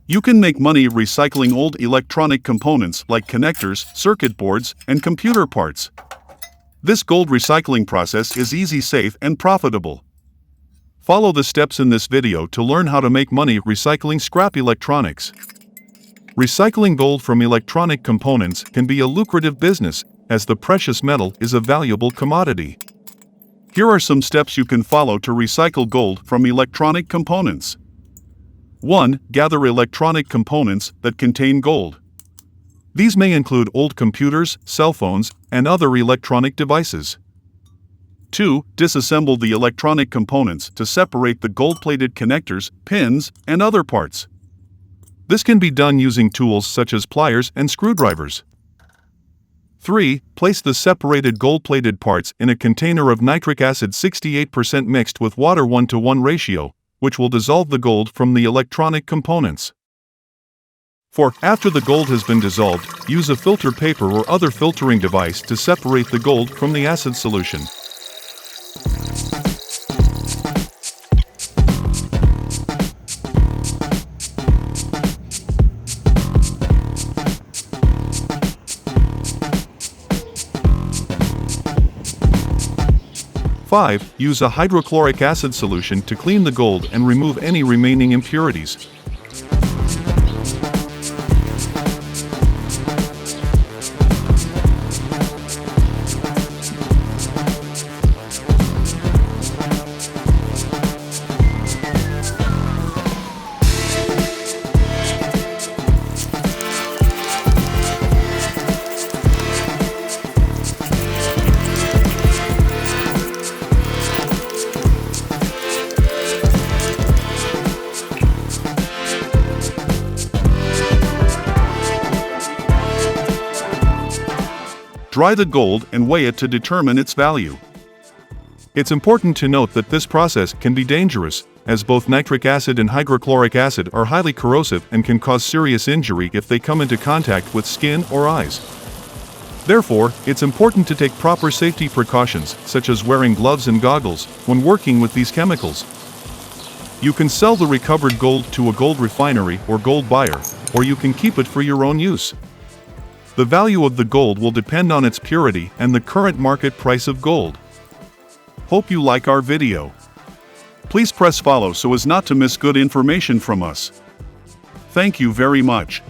You can make money recycling old electronic components like connectors, circuit boards, and computer parts. This gold recycling process is easy, safe, and profitable. Follow the steps in this video to learn how to make money recycling scrap electronics. Recycling gold from electronic components can be a lucrative business, as the precious metal is a valuable commodity. Here are some steps you can follow to recycle gold from electronic components. 1. Gather electronic components that contain gold. These may include old computers, cell phones, and other electronic devices. 2. Disassemble the electronic components to separate the gold-plated connectors, pins, and other parts. This can be done using tools such as pliers and screwdrivers. 3. Place the separated gold-plated parts in a container of nitric acid 68% mixed with water 1:1 ratio, which will dissolve the gold from the electronic components. 4. After the gold has been dissolved, use a filter paper or other filtering device to separate the gold from the acid solution. 5. Use a hydrochloric acid solution to clean the gold and remove any remaining impurities. Dry the gold and weigh it to determine its value. It's important to note that this process can be dangerous, as both nitric acid and hydrochloric acid are highly corrosive and can cause serious injury if they come into contact with skin or eyes. Therefore, it's important to take proper safety precautions, such as wearing gloves and goggles, when working with these chemicals. You can sell the recovered gold to a gold refinery or gold buyer, or you can keep it for your own use. The value of the gold will depend on its purity and the current market price of gold. Hope you like our video. Please press follow so as not to miss good information from us. Thank you very much.